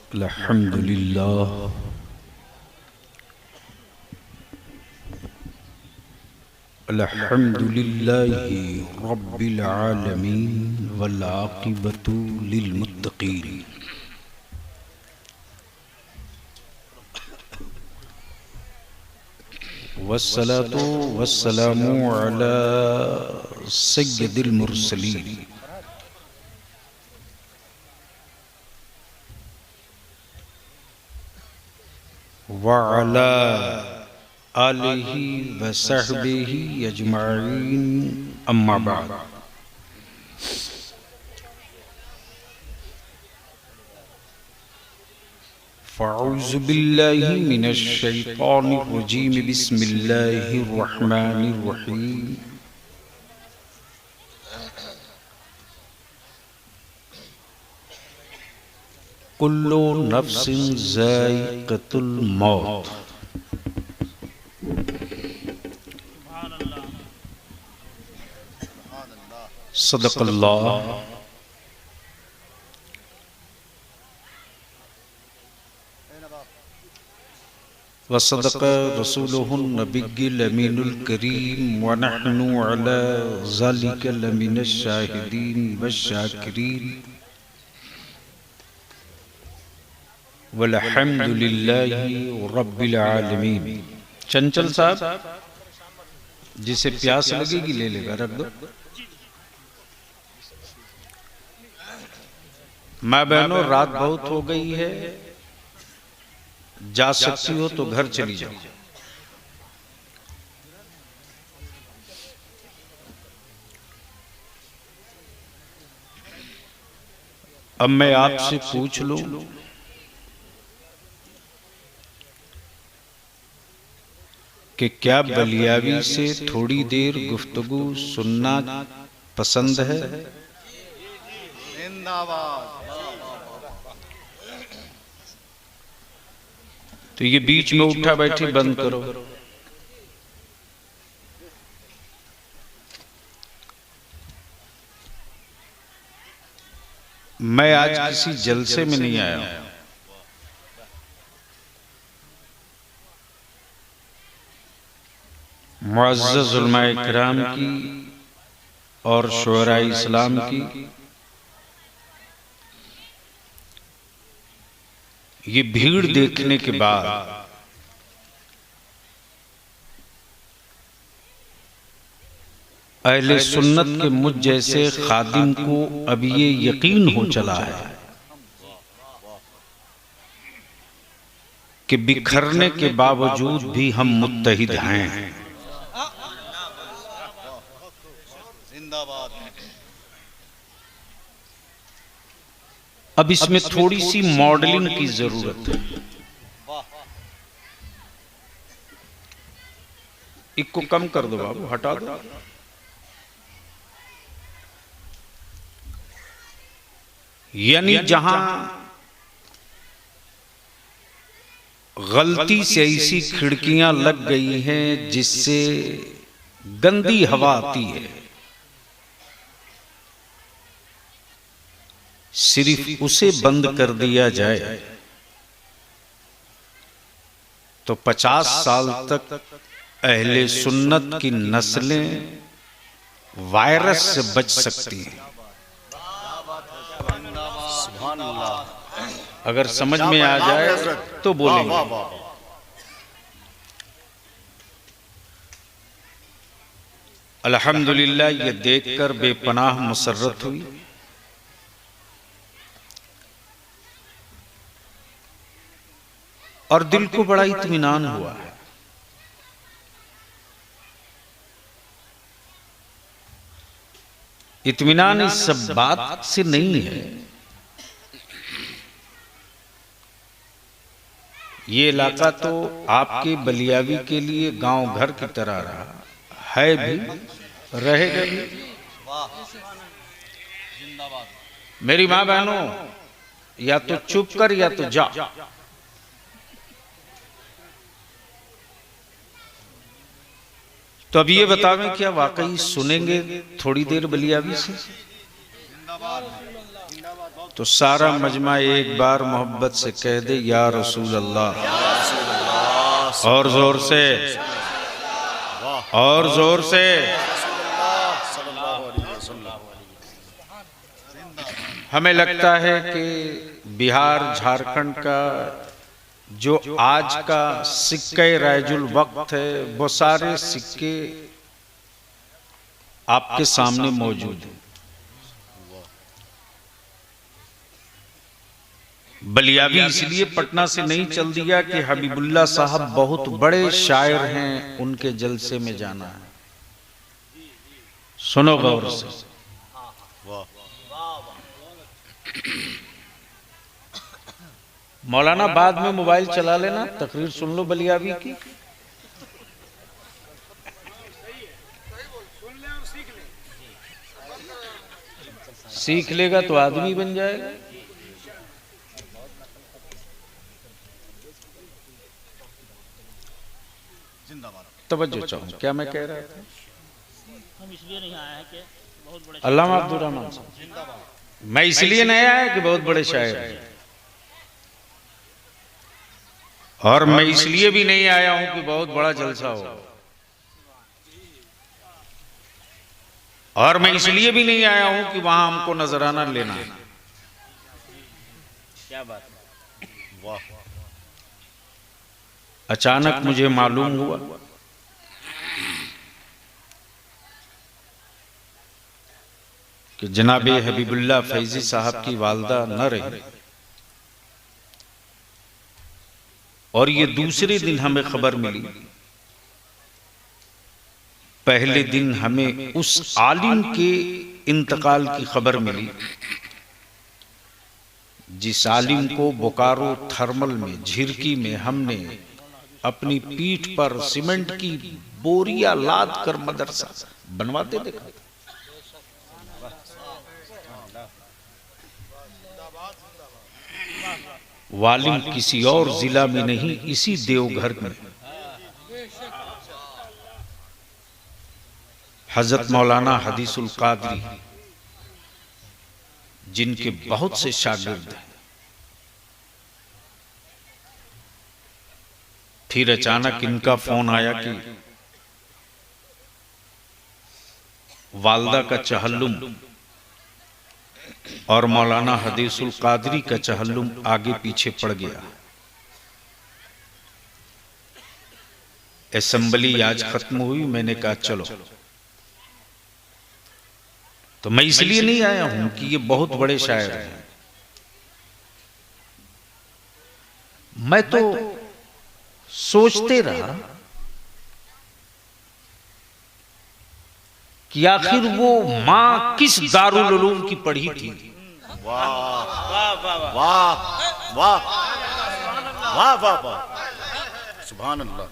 अल्हम्दुलिल्लाह अल्हम्दुलिल्लाहि रब्बिल आलमीन वल आक़िबतु लिल मुत्तक़ीन। वस्सलातु वस्सलामु अला सय्यदिल मुरसलीन व अला आलिहि व सहबिहि अजमाइन अम्मा बाद। फ़अऊज़ु बिल्लाहि मिनश शैतानिर रजीम बिस्मिल्लाहिर रहमानिर रहीम। कुल्लु नफ्सिन ज़ाइक़तुल मौत। सदक़ल्लाह व सदक़ रसूलुहुन नबिय्युल अमीनुल करीम व नहनु अला ज़ालिका लमिनश शाहिदीन वश्शाकिरीन वल्हम्दुलिल्लाहि रब्बिल आलमीन। चंचल साहब, जिसे प्यास लगेगी ले लेगा, रख दो। माँ बहनों, रात बहुत हो गई है, जा सकती हो तो घर चली जाओ। अब मैं आपसे पूछ लूं कि क्या बलियावी से थोड़ी देर गुफ्तगू सुनना पसंद है? तो ये बीच में उठा बैठी बंद करो। मैं आज किसी जलसे में नहीं आया हूं। मुअज़्ज़ज़ उलमाए किराम की और शुअराए इस्लाम की ये भीड़ देखने के बाद अहले सुन्नत के मुझ जैसे खादिम को अब ये यकीन हो चला है कि बिखरने के बावजूद भी हम मुत्तहिद हैं। अब इसमें थोड़ी सी मॉडलिंग की जरूरत है। इसको कम कर दो बाबू, हटा दो। यानी जहां गलती से ऐसी खिड़कियां लग गई हैं जिससे गंदी हवा आती है, सिर्फ उसे बंद कर दिया जाए तो 50 साल तक अहले सुन्नत की नस्लें वायरस से बच सकती हैं। अगर समझ में आ जाए तो बोलेंगे। अल्हम्दुलिल्लाह, ये देखकर बेपनाह मुसर्रत हुई और दिल को बड़ा इत्मीनान हुआ है। इत्मीनान इस सब बात से नहीं है, ये इलाका तो आपके बलियावी के लिए गांव घर की तरह रहा है, भी रहेगा भी। मेरी मां बहनों, या तो चुप कर या तो जा। तो अब ये बतावें, क्या वाकई सुनेंगे थोड़ी देर बलियावी से? तो सारा मजमा एक बार मोहब्बत से कह दे या रसूल अल्लाह। और जोर से, और जोर से। हमें लगता है कि बिहार झारखंड का जो आज का सिक्के राजुल वक्त है, वो सारे सिक्के आपके सामने मौजूद हैं। बलियावी इसलिए पटना से नहीं चल दिया कि हबीबुल्लाह साहब बहुत बड़े शायर हैं, उनके जलसे में जाना है। सुनो गौर से। मौलाना बाद में मोबाइल चला लेना, तकरीर सुन लो बलियावी की। सीख लेगा तो आदमी बन जाएगा। तवज्जो चाहूँ, क्या मैं कह रहा था? हम इसलिए नहीं आए हैं कि बहुत बड़े अल्लामा अब्दुल रहमान साहब, मैं इसलिए नहीं आया कि बहुत बड़े शायर हैं, और मैं इसलिए भी नहीं आया हूं कि बहुत बड़ा जलसा हो, और मैं इसलिए भी नहीं आया हूं कि वहां हमको नजराना लेना है। क्या बात है, वाह। अचानक मुझे मालूम हुआ कि जनाबे हबीबुल्लाह फैजी साहब की वालदा न रही, और ये दूसरे दिन हमें खबर मिली। पहले दिन हमें उस आलिम के इंतकाल की खबर मिली जिस आलिम को बोकारो थर्मल में, झिरकी में हमने अपनी पीठ पर सीमेंट की बोरियां लाद कर मदरसा बनवाते देखा। वालिम किसी और जिला में नहीं, इसी देवघर में हजरत मौलाना हदीसुल कादरी, जिनके बहुत से शागिर्द हैं। फिर अचानक इनका फोन आया कि वालदा का चहल्लुम और मौलाना हदीसुल कादरी का चहल्लुम आगे पीछे पड़ गया। असेंबली आज खत्म हुई, मैंने कहा चलो। तो मैं इसलिए नहीं आया हूं कि ये बहुत बड़े शायर हैं, मैं तो सोचते रहा कि आखिर वो मां किस दारुल उलूम की पढ़ी थी। वाह वाह वाह वाह वाह वाह वाह वाह, सुभान अल्लाह।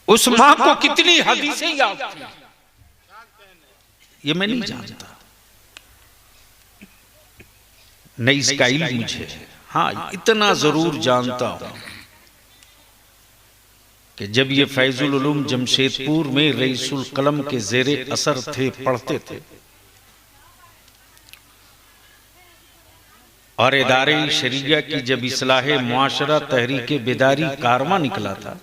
उस मां को कितनी हदीसें याद थी ये मैं नहीं जानता, नहीं इसका इल्म मुझे। हाँ, इतना जरूर जानता हूं कि जब ये फैजुल उलूम जमशेदपुर में रईसुल कलम के जेरे असर थे, पढ़ते थे, और इदारे शरिया की जब इस्लाहे मुआशरा तहरीके बेदारी कारवा निकला था,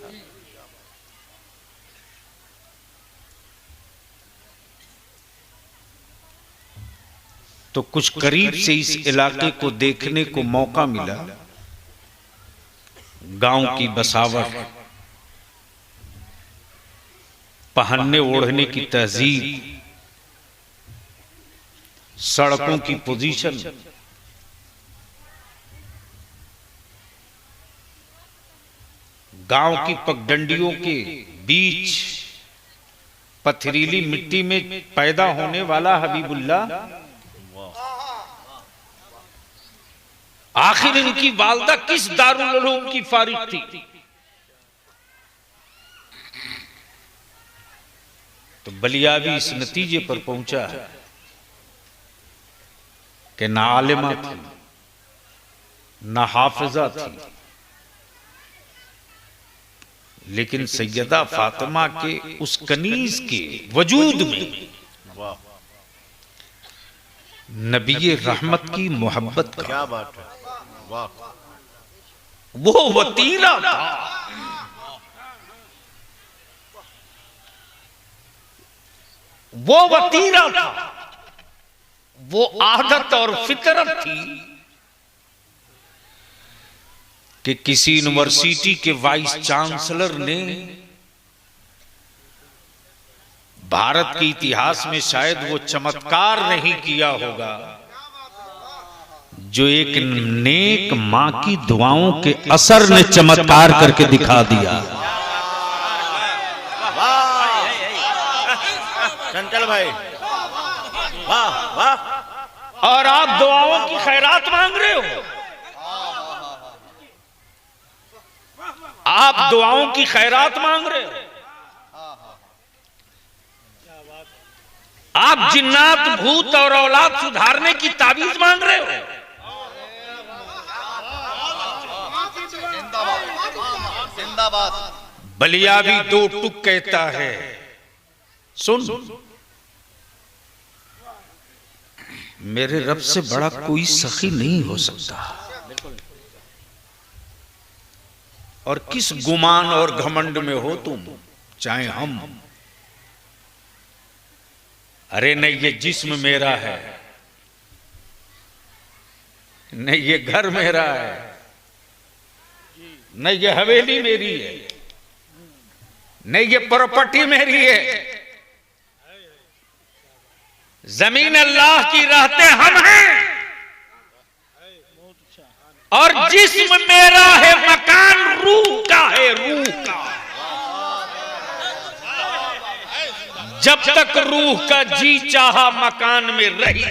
तो कुछ करीब से इस इलाके को देखने को मौका मिला। गांव की बसावट, पहनने ओढ़ने की तहजीब, सड़कों की पोजीशन, गांव की पगडंडियों के बीच पथरीली मिट्टी में पैदा होने वाला हबीबुल्लाह, आखिर इनकी वालदा किस दारुल उलूम की फारिग थी। तो बलियावी इस नतीजे पर पहुंचा है कि ना आलिमा थी, ना हाफिजा थी, लेकिन सैयदा फातिमा के उस कनीज के वजूद में नबी रहमत की मोहब्बत का। क्या बात है, वाह। वो वतीरा था, वो वतीरा था, वो आदत और फितरत थी कि किसी यूनिवर्सिटी के वाइस चांसलर ने भारत के इतिहास में शायद वो चमत्कार नहीं किया होगा जो एक नेक मां की दुआओं के असर ने चमत्कार करके दिखा दिया। चंचल भाई, वाह वाह। और आप दुआओं की खैरात मांग रहे हो, आप दुआओं की खैरात मांग रहे हो, आप जिन्नात भूत और औलाद सुधारने की ताबीज मांग रहे हो। जिंदाबाद। बलिया भी दो टुक कहता है, सुन मेरे रब से बड़ा कोई सखी नहीं हो सकता। और किस गुमान और घमंड में हो तुम, चाहे हम। अरे नहीं ये जिस्म मेरा है, नहीं ये घर मेरा है, नहीं ये हवेली मेरी है, नहीं ये प्रॉपर्टी मेरी है। जमीन अल्लाह की रहते हम हैं, और जिस्म मेरा है, मकान रूह का है, रूह का। जब तक रूह का जी चाहा मकान में रही,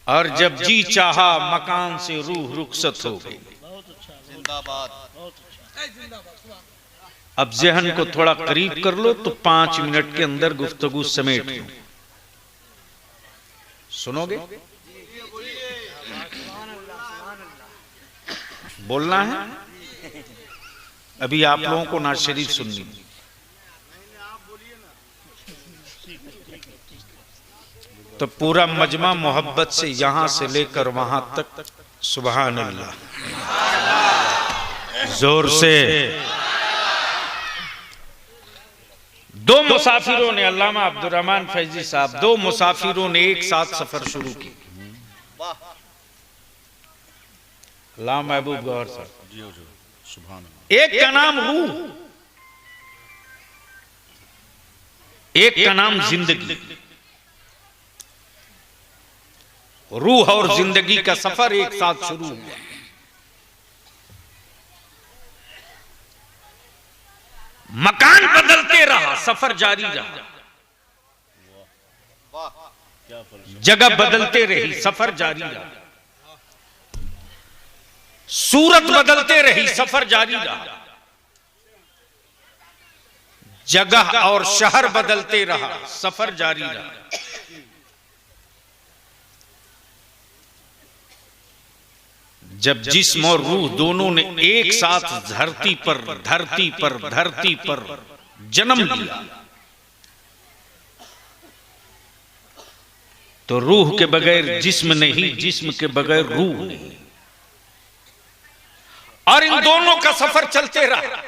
और जब जी चाहा मकान से रूह रुखसत हो गई। जिंदाबाद। अब जहन को थोड़ा करीब कर लो तो 5 मिनट के अंदर गुफ्तगू समेट लो। सुनोगे? बोलना है? अभी आप लोगों को नाज शरीफ सुननी। तो पूरा मजमा मोहब्बत से यहां से लेकर वहां तक सुभान अल्लाह जोर से। दो मुसाफिरों ने, अल्लामा अब्दुर्रहमान फैजी साहब, दो मुसाफिरों ने एक साथ सफर शुरू की। अल्लाह महबूब गौर साहब, एक का नाम रूह, एक का नाम जिंदगी। रूह और जिंदगी का सफर एक साथ शुरू हुआ। मकान बदलते रहा, सफर जारी रहा। जगह बदलते रही, सफर जारी रहा। सूरत बदलते रही, सफर जारी रहा। जगह और शहर बदलते रहा, सफर जारी रहा। जब जिस्म और रूह दोनों ने एक साथ धरती पर जन्म लिया, तो रूह के बगैर जिस्म नहीं, जिस्म के बगैर रूह नहीं। और इन दोनों का सफर चलते रहा।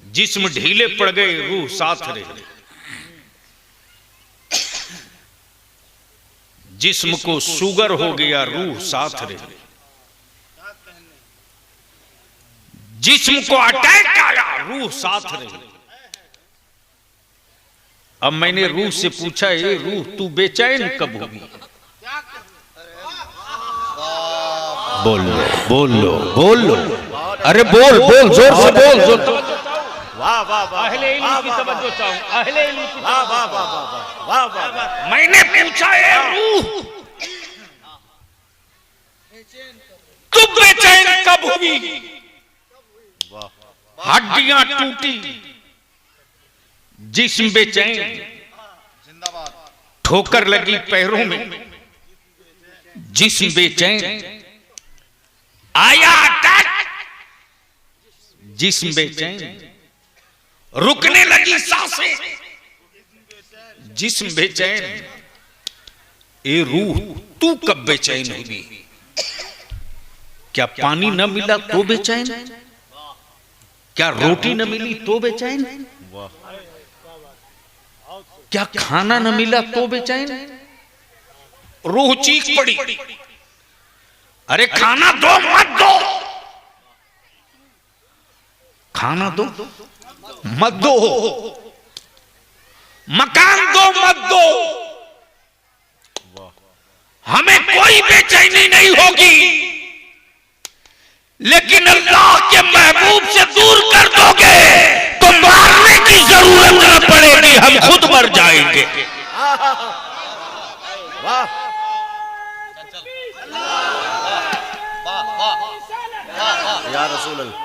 जिस्म ढीले पड़ गए, रूह साथ रही। जिस्म को शुगर हो गया, रूह साथ रही। जिस्म को अटैक आया, रूह साथ रही। अब मैंने रूह से पूछा, ये रूह तू बेचैन कब होगी? बोल लो बोल लो बोल लो, अरे बोल बोल, जोर से बोल, जोर। वाह वाह वाह। अहले इल्म की तवज्जो चाहूं, अहले इल्म की। वाह वाह वाह वाह वाह वाह। मैंने पूछा है रूह तू बेचैन कब हुई? हड्डियां टूटी, जिस्म बेचैन, ठोकर लगी पैरों में, जिस्म बेचैन, आया अटैक, जिस्म बेचैन, रुकने लगी सांसें, जिस्म बेचैन, ए रूह तू कब बेचैन हुई? क्या पानी न मिला तो बेचैन? क्या रोटी न मिली तो बेचैन? क्या खाना न मिला तो बेचैन? रूह चीख पड़ी, अरे खाना दो मत दो, खाना दो मत दो, मकान दो मत दो, हमें कोई बेचैनी नहीं होगी, लेकिन अल्लाह के महबूब से दूर कर दोगे तो मारने की जरूरत न पड़ेगी, हम खुद मर जाएंगे। वाह या रसूल अल्लाह,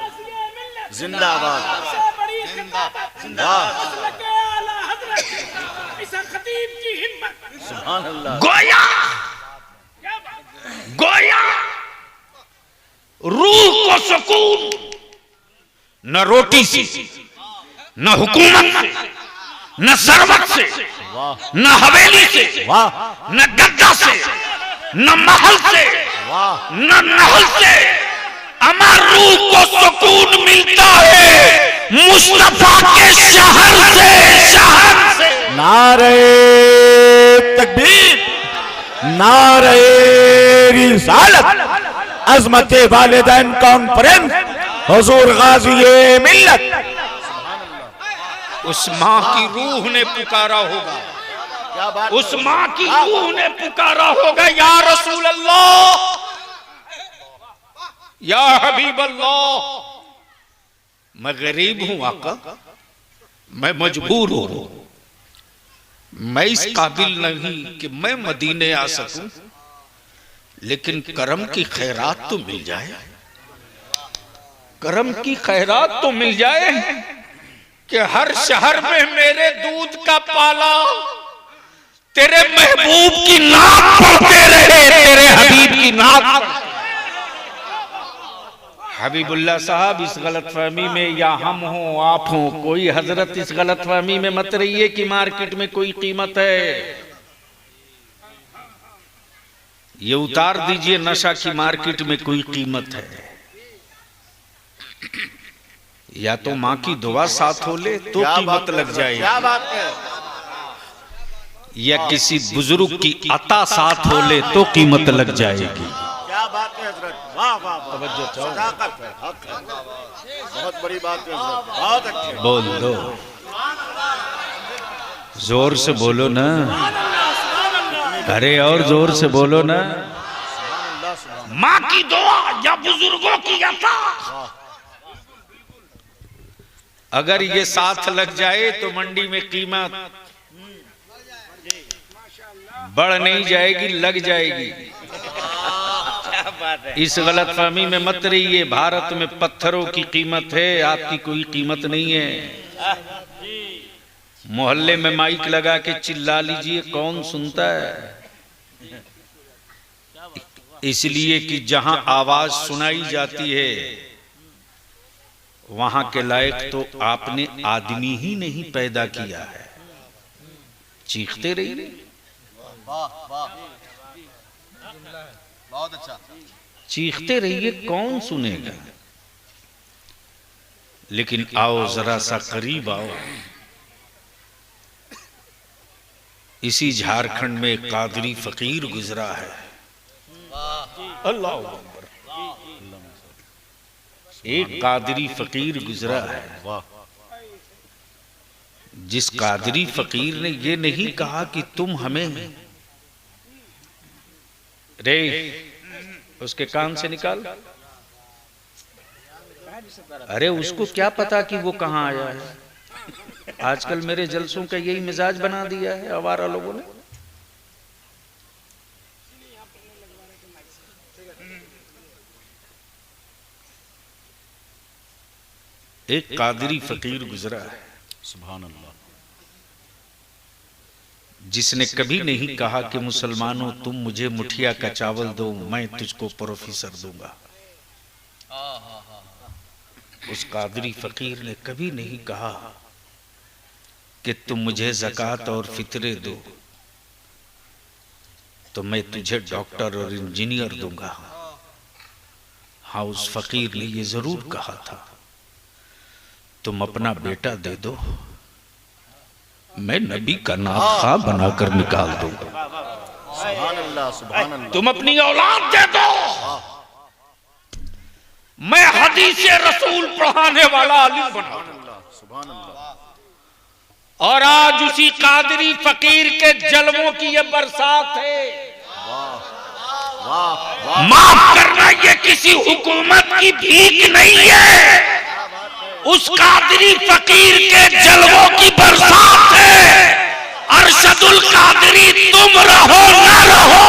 जिंदाबाद जिंदाबाद, सुभान अल्लाह। गोया गोया रूह को सुकून न रोटी से, न हुकूमत से, न सरवत से, न हवेली से, न गद्दा से, न महल से, न महल से, अमर रूह को सुकून मिलता है मुस्तफा के शहर से, शहर से। नारे तकबीर, नारे रिसालत, अज़मत वालिदैन कॉन्फ्रेंस, हुजूर गाज़ी मिल्लत। उस माँ की रूह ने पुकारा होगा, क्या बात, उस माँ की रूह ने पुकारा होगा, या रसूल अल्लाह, या हबीब अल्लाह, मैं गरीब हूं आका, मैं मजबूर हूं, मैं इस काबिल नहीं कि मैं मदीने आ सकूं, लेकिन करम की खैरात तो मिल जाए, करम की खैरात तो मिल जाए कि हर शहर में मेरे दूध का पाला तेरे महबूब की नाक पढ़ते रहे, तेरे हबीब की नाक पर। हबीबुल्लाह साहब, इस गलतफहमी में या हम हो आप हो, कोई हजरत इस गलतफहमी में मत रहिए कि मार्केट में कोई कीमत है। ये उतार दीजिए नशा की मार्केट में कोई कीमत है, या तो माँ की दुआ साथ हो ले तो कीमत लग जाएगी, क्या बात है, या किसी बुजुर्ग की अता साथ हो ले तो कीमत लग जाएगी। क्या बात है हजरत, वाह वाह वाह, सदाकत है, हक है, बहुत बड़ी बात है हजरत, बहुत अच्छे। बोल दो, जोर से बोलो ना, अरे और जोर से बोलो ना। माँ की दुआ या बुजुर्गों की अता अगर ये साथ लग जाए तो मंडी में कीमत बढ़ नहीं जाएगी, लग जाएगी। इस गलतफहमी में मत रहिए, भारत में पत्थरों की कीमत है, आपकी कोई कीमत नहीं है। मोहल्ले में माइक लगा के चिल्ला लीजिए, कौन सुनता है? इसलिए कि जहां आवाज सुनाई जाती है वहां के लायक तो आपने आदमी ही नहीं पैदा किया है। चीखते रहिए, वाह वाह, बहुत अच्छा, चीखते रहिए, कौन सुनेगा? लेकिन आओ जरा सा करीब आओ। इसी झारखंड में एक कादरी फकीर गुजरा है, अल्लाह अकबर, एक कादरी फकीर गुजरा है, जिस कादरी फकीर ने ये नहीं कहा कि तुम हमें, रे उसके कान से निकाल, अरे उसको क्या पता कि वो कहां आया है। आजकल मेरे जलसों का यही मिजाज बना दिया है आवारा लोगों ने। एक कादरी फकीर गुजरा है, सुभान अल्लाह, जिसने कभी नहीं कहा कि मुसलमानों तुम मुझे मुठिया का चावल दो, मैं तुझको प्रोफेसर दूंगा। उस कादरी फकीर ने कभी नहीं कहा कि तुम मुझे ज़कात और फितरे दो तो मैं तुझे डॉक्टर और इंजीनियर दूंगा। हाँ, उस फकीर ने ये जरूर कहा था, तुम अपना बेटा दे दो, मैं नबी का नाखा बनाकर निकाल दूंगा। सुभान अल्लाह, सुभान अल्लाह। तुम अपनी औलाद दे दो, मैं हदीस रसूल पढ़ाने वाला आलिम बना दूंगा। सुभान अल्लाह। और आज उसी कादरी फकीर के जलवों की ये बरसात है। वाह माफ करना, ये किसी हुकूमत की भीख नहीं है, उस कादरी फकीर के जलवों की बरसात है। अरशदुल कादरी, तुम रहो ना रहो,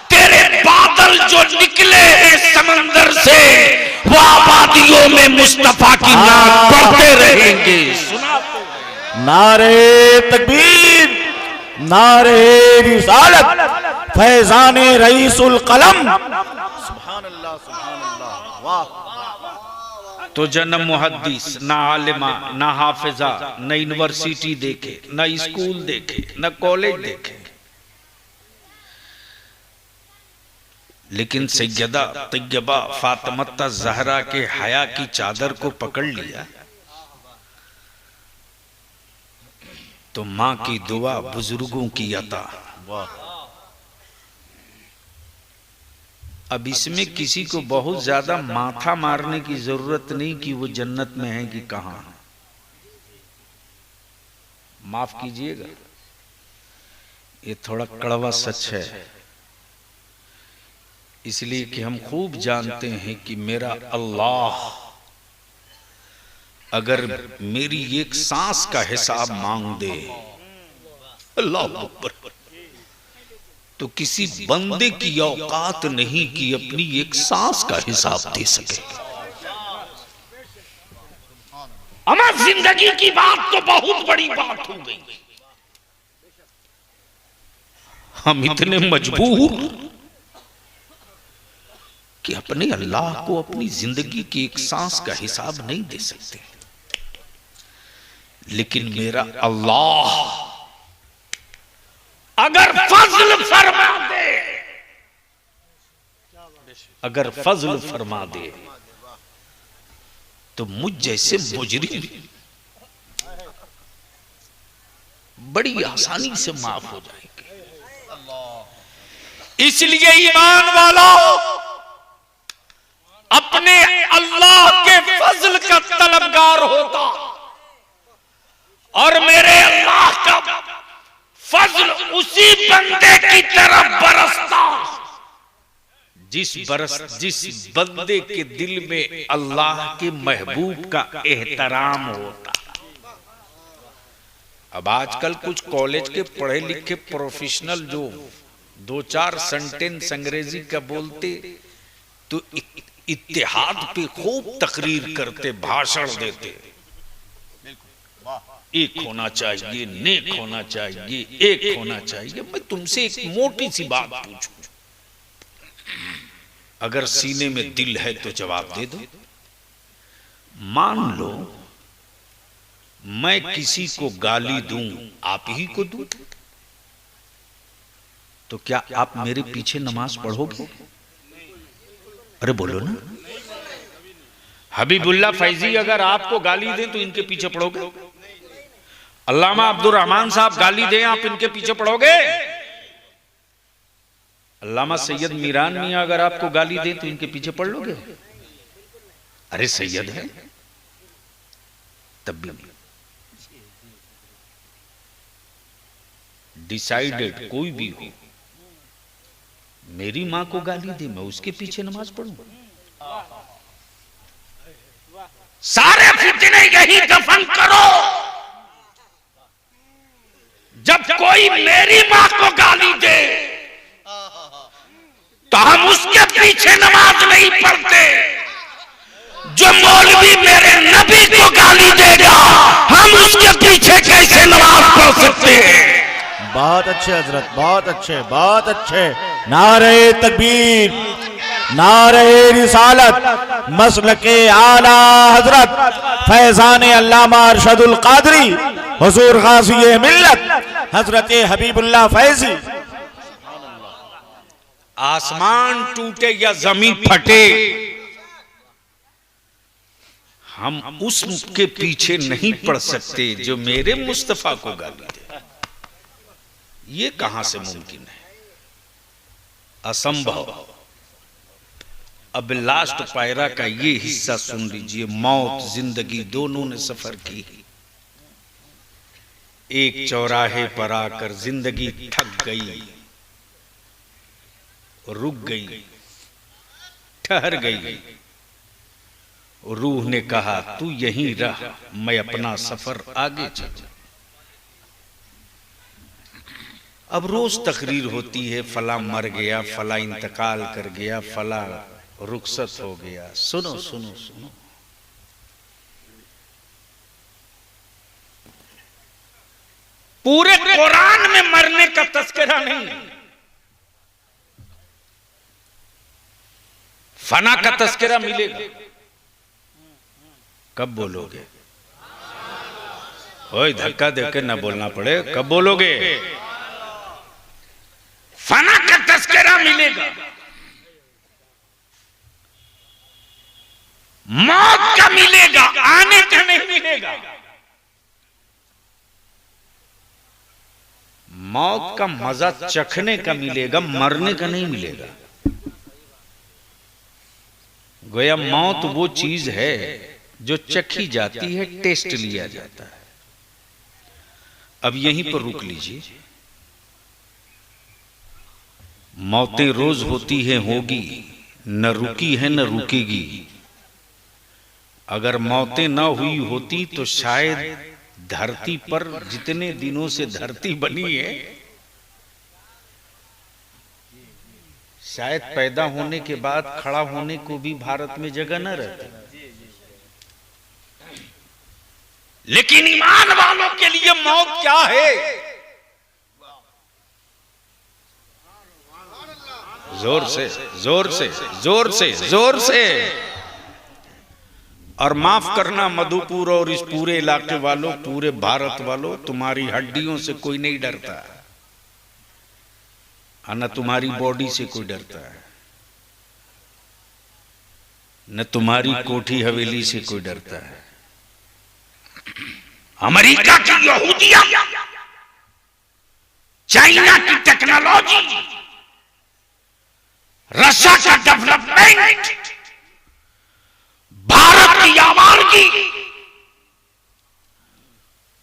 तेरे बादल जो निकले हैं समंदर से, वो आबादियों में मुस्तफा की नाम पढ़ते रहेंगे। सुना नारे तकबीर, नारे रिसालत, फैजाने रईसुल कलम। सुभान अल्लाह, सुभान अल्लाह। वाह। तो जन्म मुहद्दिस, ना आलिमा, ना हाफिजा, न यूनिवर्सिटी देखे, न स्कूल देखे, न कॉलेज देखे, लेकिन सैयदा तैयबा फातिमा ज़हरा के हया की चादर को पकड़ लिया तो मां की दुआ, बुजुर्गों की अता। वाह। अब इसमें किसी को बहुत ज्यादा माथा मारने की जरूरत नहीं कि वो जन्नत में है कि कहां है। माफ कीजिएगा, ये थोड़ा कड़वा सच है, इसलिए कि हम खूब जानते हैं कि मेरा अल्लाह अगर मेरी एक सांस का हिसाब मांग दे, अल्लाह अकबर, तो किसी बंदे की औकात नहीं कि अपनी एक सांस का हिसाब दे सके। अमर जिंदगी की बात तो बहुत बड़ी बात हो गई। हम इतने मजबूर कि अपने अल्लाह को अपनी जिंदगी की एक सांस का हिसाब नहीं दे सकते। लेकिन मेरा अल्लाह अगर फजल फरमा दे, अगर फजल फरमा दे तो मुझ जैसे मुजरिम बड़ी आसानी से माफ हो जाएंगे। इसलिए ईमान वालों, अपने अल्लाह के फजल का तलबगार होता और मेरे अल्लाह का फजल उसी बंदे की तरफ बरसता जिस बंदे के दिल में अल्लाह के महबूब का एहतराम होता। अब आजकल कुछ कॉलेज के पढ़े लिखे प्रोफेशनल जो दो चार सेंटेंस अंग्रेजी का बोलते तो इत्तेहाद पे खूब तकरीर करते, भाषण देते, एक होना चाहिए, नेक होना चाहिए, एक होना चाहिए। मैं तुमसे एक मोटी सी बात पूछूं, अगर सीने में दिल है तो जवाब दे दो। मान लो मैं किसी को गाली दूं, आप ही को दूं, तो क्या आप मेरे पीछे नमाज पढ़ोगे? अरे बोलो ना। हबीबुल्लाह फैजी अगर आपको गाली दें तो इनके पीछे पढ़ोगे? अल्लामा अब्दुल रहमान साहब गाली दें, आप इनके पीछे पढ़ोगे? अल्लामा सैयद मीरान मियां अगर आपको गाली दें तो इनके पीछे पढ़ लोगे? अरे सैयद है तब भी नहीं। डिसाइडेड कोई भी हो, मेरी मां को गाली दे, मैं उसके पीछे नमाज पढ़ूं। सारे फितने यही दफन करो। जब कोई मेरी मां को गाली दे तो हम उसके पीछे नमाज नहीं पढ़ते। जो मौलवी मेरे नबी को गाली देगा, हम उसके पीछे कैसे नमाज पढ़ सकते हैं? बहुत अच्छे हजरत, बहुत अच्छे, बहुत अच्छे। नारे तकबीर, नारे रिसालत, मसलके आला हजरत फैजान अल्लामा अरशदुल कादरी हुजूर गाज़ी मिल्लत हजरत हबीबुल्लाह फैजी। आसमान टूटे या जमीन फटे, हम उसके पीछे नहीं पड़ सकते जो मेरे मुस्तफा को गाली दे। ये कहां से मुमकिन है? असंभव। अब लास्ट पायरा का ये हिस्सा सुन लीजिए। मौत जिंदगी दोनों ने सफर की। एक चौराहे पर आकर जिंदगी थक गई, रुक गई, ठहर गई। रूह ने कहा तू यहीं रह, मैं अपना सफर आगे चलूं। अब रोज तकरीर होती है, फला मर गया, फला इंतकाल कर गया, फला रुखसत हो गया। सुनो सुनो सुनो, पूरे कुरान में मरने का तस्करा नहीं है। फना का तस्करा मिलेगा। कब बोलोगे? ओए धक्का देके ना बोलना पड़े, कब बोलोगे? फना का तस्करा मिलेगा, मौत का मिलेगा, आने का नहीं मिलेगा। मौत का मजा चखने का मिलेगा, मरने का नहीं मिलेगा। गोया मौत वो चीज है जो चखी जाती है, टेस्ट लिया जाता है। अब यहीं पर रुक लीजिए। मौतें रोज होती हैं, होगी, न रुकी है न रुकेगी। अगर मौतें न हुई होती तो शायद धरती पर जितने दिनों से धरती बनी है, शायद पैदा होने के बाद खड़ा होने को भी भारत में जगह न रहती। लेकिन ईमान वालों के लिए मौत क्या है? जोर से जोर से जोर से जोर से। और माफ करना मधुपुर और इस पूरे इलाके वालों, पूरे भारत वालों, तुम्हारी हड्डियों से कोई नहीं डरता, न तुम्हारी बॉडी से कोई डरता है, न तुम्हारी कोठी हवेली से कोई डरता है। अमेरिका की यहूदिया, चाइना की टेक्नोलॉजी, रशिया का डेवलपमेंट, भारत की आवारगी,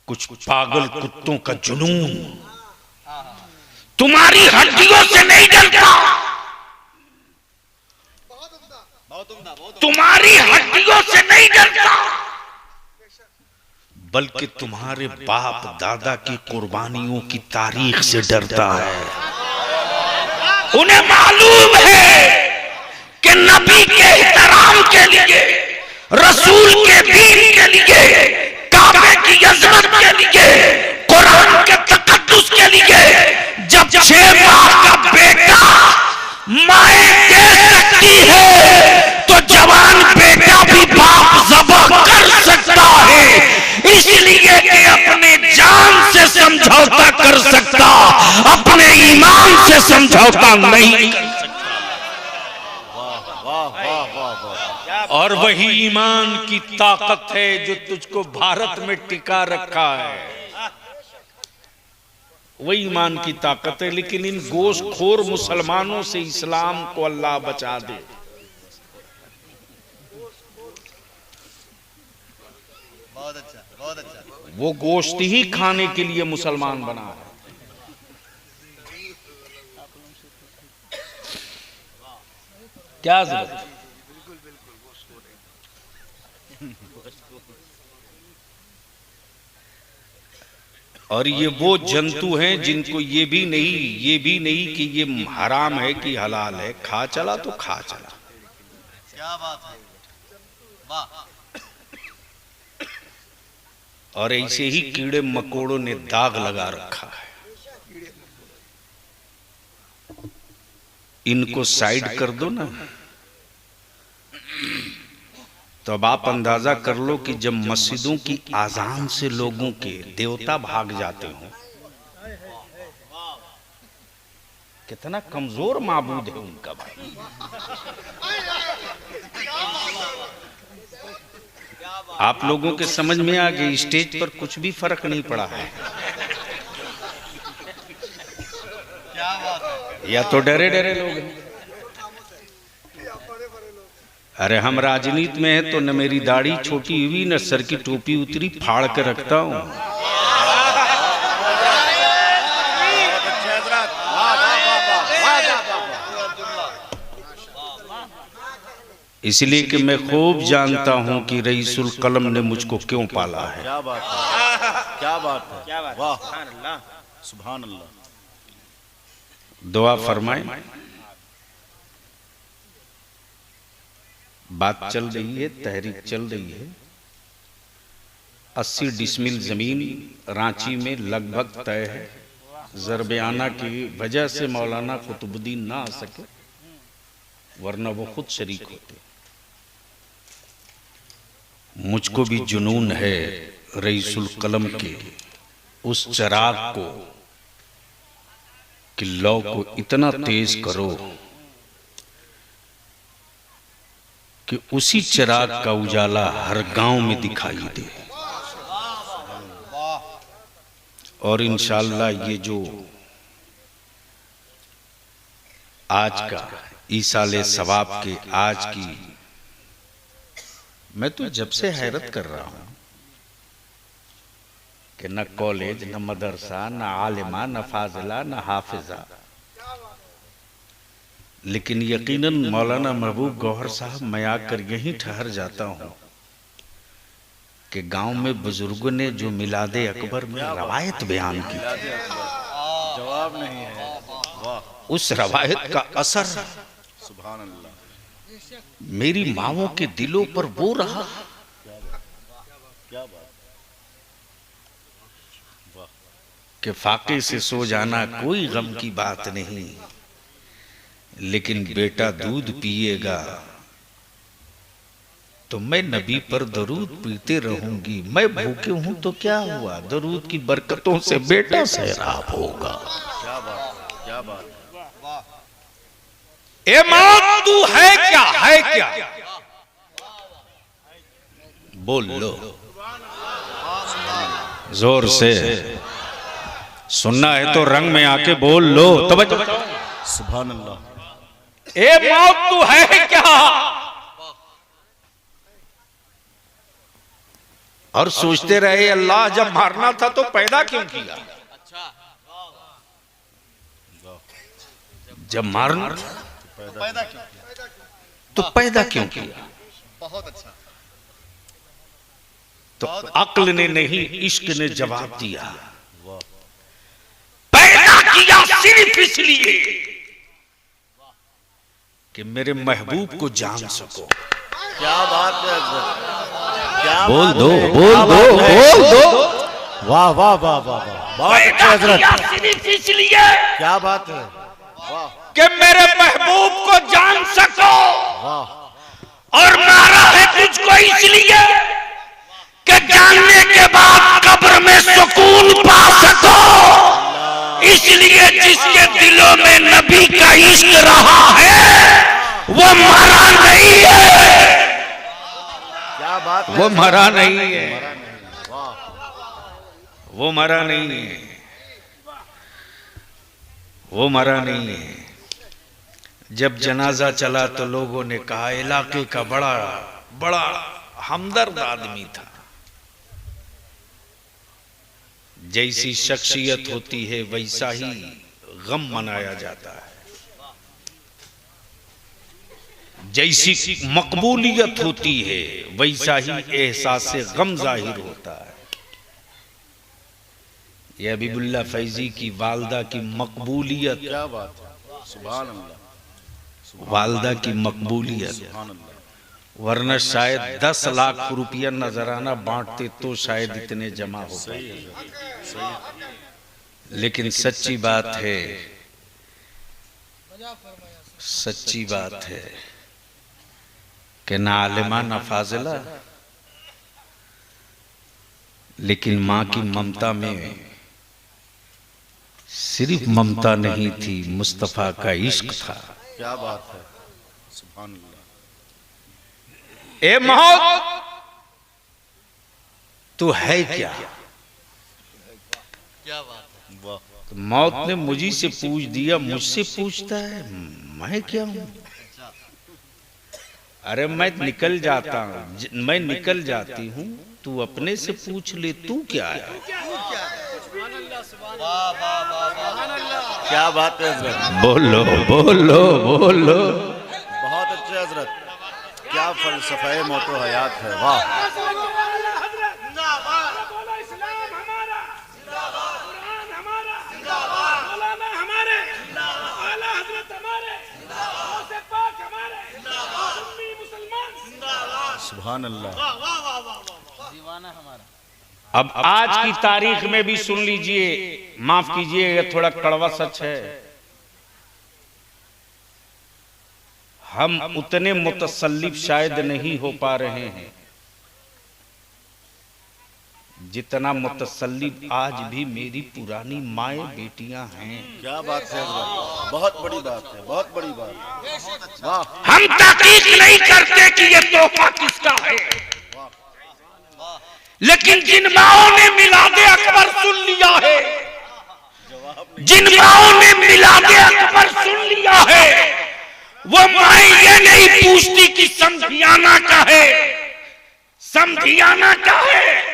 कुछ पागल कुत्तों का जुनून तुम्हारी हड्डियों से नहीं डरता। तुम्हारी हड्डियों से नहीं डरता, बल्कि तुम्हारे बाप दादा की कुर्बानियों की तारीख से डरता है। उन्हें मालूम है कि नबी के एहतराम के लिए, रसूल के दीन के लिए, काबे की अज़मत के लिए, कुरान के तक़द्दुस के लिए, जब 6 माह का बेटा माए दे सकती है तो जवान बेटा भी बाप ज़बह कर सकता है। इसलिए कि अपने जान से समझौता कर सकता, अपने ईमान से समझौता नहीं कर सकता। और वही ईमान की ताकत है जो तुझको भारत में टिका रखा है। वही ईमान की ताकत है। लेकिन इन गोश्तखोर मुसलमानों से इस्लाम को अल्लाह बचा दे। बहुत अच्छा, बहुत अच्छा। वो गोश्त ही खाने के लिए मुसलमान बना है। क्या जरूरत है? और ये वो जंतु हैं जिनको ये भी नहीं कि ये हराम है कि हलाल है। खा चला तो खा चला। क्या बात है, वाह। और ऐसे ही कीड़े मकोड़ों ने दाग लगा रखा है। इनको साइड कर दो ना तो अब आप अंदाजा कर लो कि जब मस्जिदों की आजान से लोगों के देवता भाग जाते हो, कितना कमजोर माबूद है उनका भाई। आप लोगों के समझ में आ गई, स्टेज पर कुछ भी फर्क नहीं पड़ा है। या तो डरे डरे लोग हैं। अरे हम राजनीति में है तो न मेरी दाढ़ी छोटी हुई न सर की टोपी उतरी, फाड़ कर रखता हूं। इसलिए कि मैं खूब जानता हूं कि रईसुल कलम ने मुझको क्यों पाला है। क्या बात है, क्या बात है, वाह सुभान अल्लाह। दुआ फरमाएं। बात चल रही है, तहरीक चल रही है। 80 डिसमिल जमीन रांची में लगभग तय है। जरबयाना की वजह से मौलाना कुतुबुद्दीन ना आ सके, वरना वो खुद शरीक होते। मुझको भी जुनून है रईसुल कलम के उस चिराग को कि लौ को इतना तेज करो कि उसी चिराग का उजाला हर गांव में दिखाई दे। और इंशाअल्लाह ये जो आज का ईसाले सवाब के आज की, मैं तो जब से हैरत कर रहा हूं कि न कॉलेज, न मदरसा, न आलिमा, न फाजिला, न हाफिजा, लेकिन यकीनन मौलाना महबूब गौहर साहब, मैं आकर यहीं ठहर जाता हूं कि गांव में बुजुर्गों ने जो मिलादे अकबर में रवायत बयान की, जवाब नहीं है, वाह। उस रवायत का असर सुभान अल्लाह मेरी माओं के दिलों पर वो रहा। क्या बात, कि फाके से सो जाना कोई गम की बात नहीं, लेकिन बेटा दूध पिएगा तो मैं नबी पर दरूद पीते रहूंगी। मैं भूखे हूं तो क्या हुआ, दरूद की बरकतों से बेटा सैराब होगा। क्या बात, क्या बात। ए मौत तू है क्या, है क्या, बोल लो जोर से। सुनना है तो रंग में आके बोल लो। सुभान अल्लाह। ए मौत तू है क्या। और सोचते रहे अल्लाह जब मारना था तो पैदा क्यों किया। जब मारना तो पैदा क्यों किया। बहुत अच्छा। तो अक्ल ने नहीं, इश्क ने जवाब दिया। पैदा किया सिर्फ इसलिए कि मेरे महबूब को जान सको। क्या बात है, क्या बोल बात दो, है, बोल क्या दो, बात है। बोल दो। वाह वाह वाह वाह वाह, बहुत अच्छे हजरत। सिर्फ इसलिए क्या बात है, वाह कि मेरे महबूब को जान सको। वाह। और मारा है तुझको इसलिए कि जानने के बाद कब्र में सुकून पा सको। इसलिए जिसके दिलों में नबी का इश्क रहा है वो मरा नहीं है। क्या बात है, वो मरा नहीं है, मरा नहीं, वाह। वो मरा नहीं है, वो मरा नहीं है। जब जनाजा चला तो लोगों ने कहा इलाके का बड़ा बड़ा हमदर्द आदमी था। जैसी शख्सियत होती है वैसा ही गम मनाया जाता है। जैसी मकबूलियत होती है वैसा ही एहसास गम जाहिर होता है। यह हबीबुल्लाह फैजी की वालदा की मकबूलियत, क्या बात है, सुभान अल्लाह, वालदा की मकबूलियत, सुभान अल्लाह। वरना शायद 10 लाख रुपया नजराना बांटते तो शायद इतने जमा हो पाते। लेकिन सच्ची बात है, सच्ची बात है कि ना आलिमा ना फाजिला, लेकिन मां की ममता में सिर्फ ममता नहीं थी, मुस्तफा का इश्क था। क्या बात है, सुभान अल्लाह। ए मौत तू है क्या? वाह, तो मौत ने मुझी से पूछ दिया, मुझसे पूछता है मैं क्या हूं? अरे मैं निकल जाता हूं, मैं निकल जाती हूं, तू अपने से पूछ ले तू क्या है? क्या बात है हजरत, बोलो बोलो बोलो। बहुत अच्छे हजरत, क्या फलसफे मौतो हयात है। वाह, सुभान अल्लाह। अब आज की तारीख में भी सुन लीजिए, माफ कीजिए यह थोड़ा कड़वा सच है, हम उतने मुतसल्लिफ शायद नहीं हो पा रहे हैं जितना मुतसल्लिफ आज भी मेरी पुरानी माएँ बेटियां हैं। क्या बात है हजरत, बहुत बड़ी बात है, बहुत बड़ी बात है। वाह, हम तहकीक नहीं करते कि ये तोहफा किसका है, लेकिन जिन माओं ने मिलादे अकबर सुन लिया है, जिन माओं ने मिलादे अकबर सुन लिया है, वो माए ये नहीं पूछती कि समधियाना का है, समधियाना का है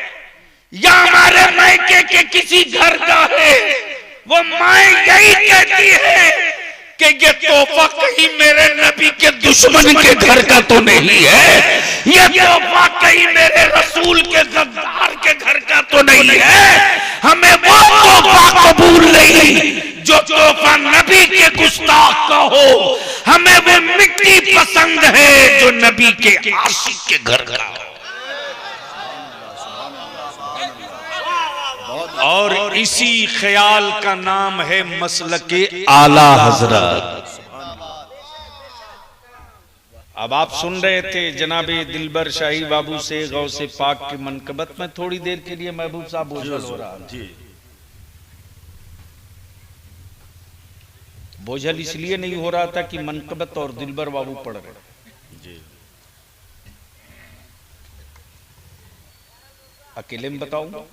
या हमारे मायके के किसी घर का है। वो माए यही कहती है कि ये तोहफा कहीं मेरे नबी के दुश्मन के घर का तो नहीं है, ये तोहफा कहीं मेरे रसूल के गद्दार के घर का तो नहीं है। हमें वो तोहफा कबूल नहीं जो तोहफा नबी के गुस्ताख का हो, हमें वो मिट्टी पसंद है जो नबी के आशिक के घर का हो। और इसी ख्याल का नाम है मसलके आला हजरत। अब आप सुन रहे थे जनाबे दिलबर शाही बाबू से गौसे पाक की मनकबत में, थोड़ी देर के लिए महबूब साहब बोझल हो रहा जी, बोझल इसलिए नहीं हो रहा था कि मनकबत और दिलबर बाबू पढ़ रहे जी। अकेले में बताऊं,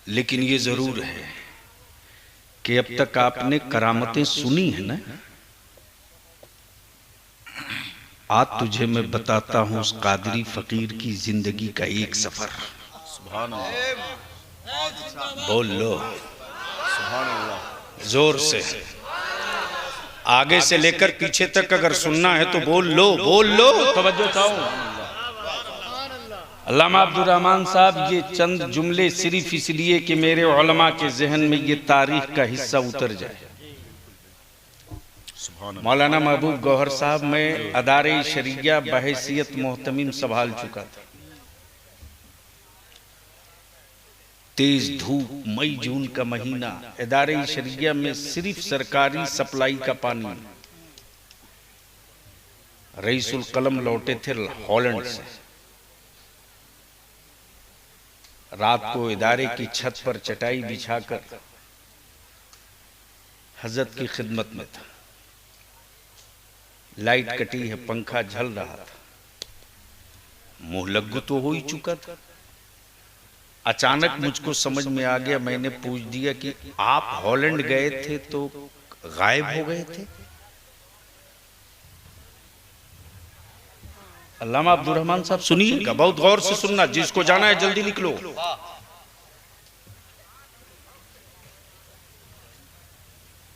लेकिन ये जरूर है कि अब तक आपने करामतें सुनी है ना। आज तुझे मैं बताता हूं उस कादरी फकीर की जिंदगी का एक सफर। सुभान अल्लाह, बोल लो सुभान अल्लाह। जोर से, आगे से लेकर पीछे तक अगर सुनना है तो बोल लो, बोल लो, तवज्जो चाहो। अल्लामा अब्दुर रहमान साहब, ये चंद जुमले सिर्फ इसलिए कि मेरे उलमा के जहन में ये तारीख का हिस्सा उतर जाए। मौलाना महबूब गौहर साहब मैं अदारे शरिया बहैसियत मोहतमिम संभाल चुका था। तेज धूप, मई जून का महीना, अदारे शरिया में सिर्फ सरकारी सप्लाई का पानी। रईसुल कलम लौटे थे हॉलैंड से, रात को इदारे की छत पर चटाई बिछाकर हजरत की खिदमत में था। लाइट कटी है, पंखा झल रहा था, मुंह लग्गू तो हो ही चुका था। अचानक मुझको समझ में आ गया, मैंने पूछ दिया कि आप हॉलैंड गए थे तो गायब हो गए थे? अल्लामा अब्दुर रहमान साहब सुनिएगा, बहुत गौर से सुनना, जिसको जाना है जल्दी निकलो।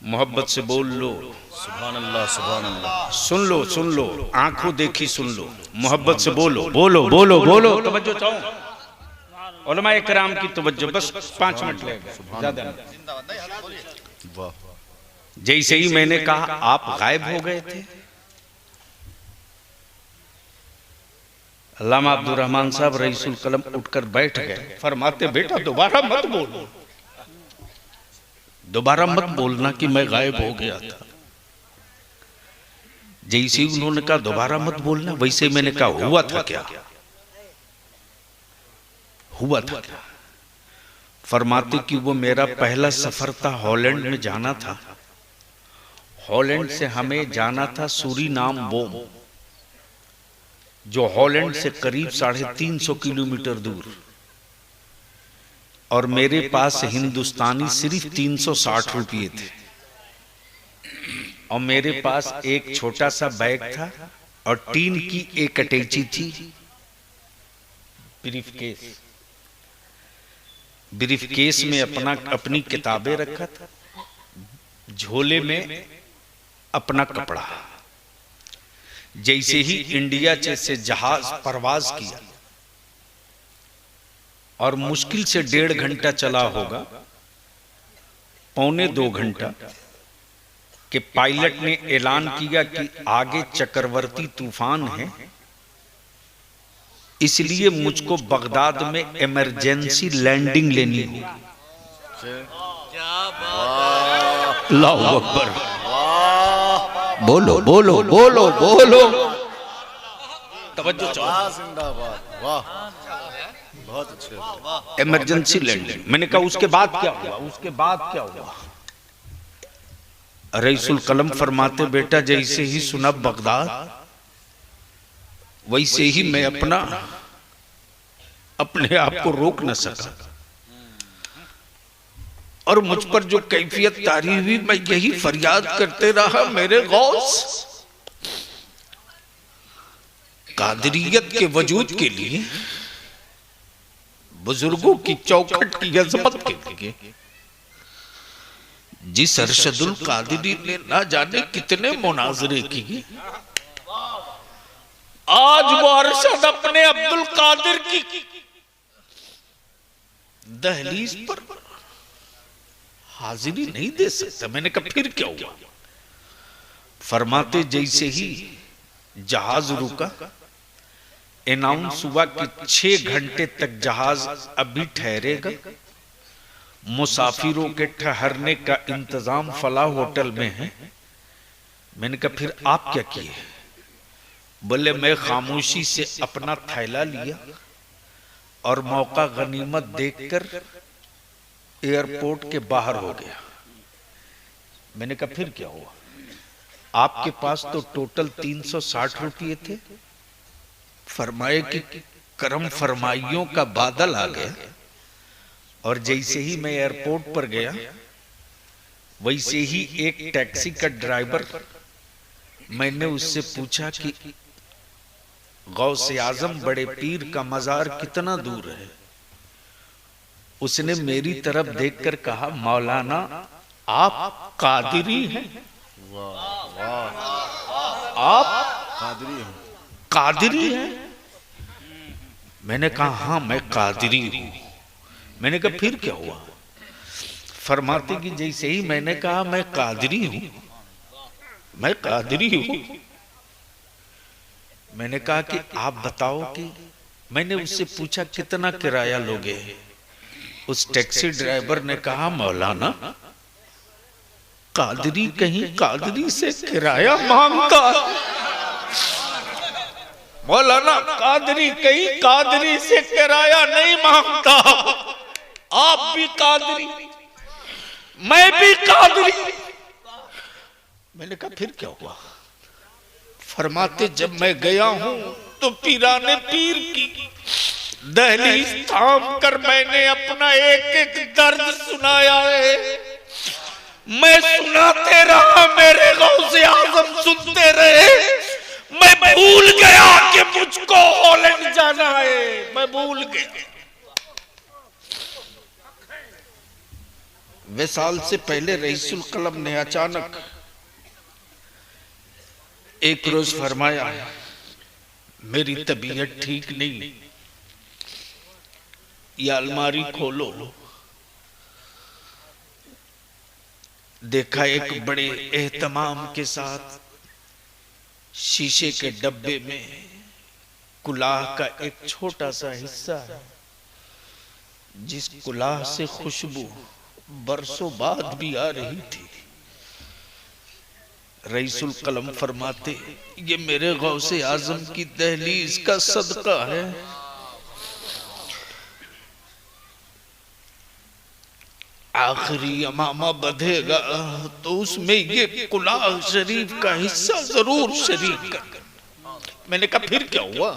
मोहब्बत से बोल लो, सुभान अल्लाह, सुभान अल्लाह। सुन लो, सुन लो, आंखों देखी सुन लो, मोहब्बत से बोलो, बोलो बोलो बोलो, तवज्जो चाहो। उलमा इकराम की तवज्जो, बस 5 मिनट लगेगा, ज्यादा नहीं। वाह, जैसे ही मैंने कहा आप गायब हो गए थे, अल्लामा अब्दुर रहमान साहब रईसुल कलम उठकर बैठ गए। फरमाते बेटा दोबारा मत बोलो, दोबारा मत बोलना कि मैं गायब हो गया था। जैसे ही उन्होंने कहा दोबारा मत बोलना, वैसे मैंने कहा हुआ था क्या, हुआ था क्या। फरमाते कि वो मेरा पहला सफर था, हॉलैंड में जाना था। हॉलैंड से हमें जाना था सूरीनाम बोम, जो हॉलैंड से करीब 350 किलोमीटर दूर, और मेरे पास हिंदुस्तानी सिर्फ 360 रुपये थे, और मेरे पास एक छोटा सा बैग था और टीन की एक अटैची थी, ब्रीफकेस। ब्रीफकेस में अपनी किताबें रखा था, झोले में अपना कपड़ा। जैसे ही इंडिया से जहाज परवाज किया और मुश्किल से 1.5 घंटा चला होगा, 1.25 घंटा कि पायलट ने ऐलान किया कि आगे चक्रवर्ती तूफान है, इसलिए मुझको बगदाद में इमरजेंसी लैंडिंग लेनी होगी। अल्लाहु अकबर, बोलो बोलो बोलो बोलो, तवज्जो चाहो। जिंदाबाद, वाह, बहुत अच्छे। Emergency landing. मैंने कहा उसके बाद क्या हुआ, उसके बाद क्या हुआ। रईसुल कलम फरमाते बेटा जैसे ही सुना बगदाद, वैसे ही मैं अपने आप को रोक न सका, और मुझ पर जो कैफियत तारी हुई, मैं यही फरियाद करते रहा, मेरे गौस, कादरियत के वजूद के लिए, बुजुर्गों की चौखट की अजमत के लिए, जिस अरशदुल कादरी ने ना जाने कितने मुनाजरे किए, आज वो अरशद अपने अब्दुल कादिर की दहलीज पर हाजिरी नहीं दे सकता। मैंने कहा फिर क्या हुआ। फरमाते जैसे ही जहाज रुका, अनाउंस हुआ कि 6 घंटे तक जहाज अभी ठहरेगा, मुसाफिरों के ठहरने का इंतजाम फलाह होटल में है। मैंने कहा फिर आप क्या किए। बोले मैं खामोशी से अपना थैला लिया और मौका गनीमत देखकर एयरपोर्ट के बाहर हो गया। मैंने कहा फिर क्या हुआ। आपके पास तो टोटल 360 रुपये थे। फरमाए कि करम फरमाइयों का बादल आ गया, और जैसे ही मैं एयरपोर्ट पर गया, वैसे ही एक टैक्सी का ड्राइवर, मैंने उससे पूछा कि गौसे आजम बड़े पीर का मजार कितना दूर है। उसने मेरी तरफ देखकर कहा मौलाना आप कादिरी हैं। आप कादरी हैं। कादिरी हैं। मैंने कहा हाँ मैं कादिरी हूं। मैंने कहा फिर क्या हुआ। फरमाते कि जैसे ही मैंने कहा मैं कादिरी हूं, मैं कादिरी हूं, मैंने कहा कि आप बताओ कि, मैंने उससे पूछा कितना किराया लोगे। उस टैक्सी ड्राइवर ने कहा मौलाना कादरी कहीं कादरी से किराया मांगता। मौलाना कादरी कहीं कादरी से किराया नहीं मांगता। आप भी कादरी, मैं भी कादरी। मैंने कहा फिर क्या हुआ। फरमाते जब मैं गया हूं तो पीराने पीर की दहलीज थाम कर मैंने अपना एक एक दर्द सुनाया है। मैं सुनाते रहा, मेरे गौसे आजम सुनते रहे। मैं भूल गया कि मुझको हॉलैंड जाना है, मैं भूल गया। विसाल से पहले रईसुल कलम ने अचानक एक रोज फरमाया मेरी तबीयत ठीक नहीं, ये अलमारी खोलो। देखा एक बड़े एहतमाम के साथ शीशे के डब्बे में कुलाह का एक छोटा सा हिस्सा है, जिस कुलाह से खुशबू बरसों बाद भी आ रही थी। रईसुल कलम फरमाते, ये मेरे गौसे आजम की दहलीज का सदका है। आखिरी अमामा बधेगा तो उसमें ये कुलाह शरीफ का हिस्सा जरूर शरीक कर। मैंने कहा फिर क्या हुआ?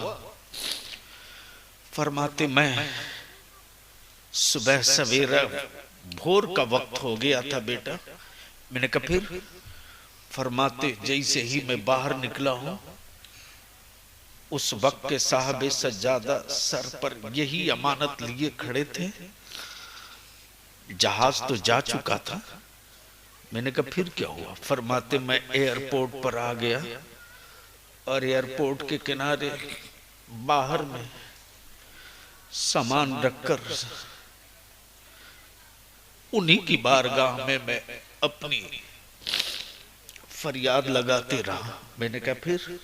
फरमाते, मैं सुबह सवेरा भोर का वक्त हो गया था बेटा। मैंने कहा फिर? फरमाते, जैसे ही मैं बाहर निकला हूं उस वक्त के साहबे सज्जादा सर पर यही अमानत लिए खड़े थे। जहाज तो जा चुका था। मैंने कहा फिर क्या हुआ? फरमाते, मैं एयरपोर्ट पर आ गया और एयरपोर्ट के किनारे बाहर में सामान रखकर उन्हीं की बारगाह में मैं अपनी फरियाद लगाते रहा। मैंने कहा फिर?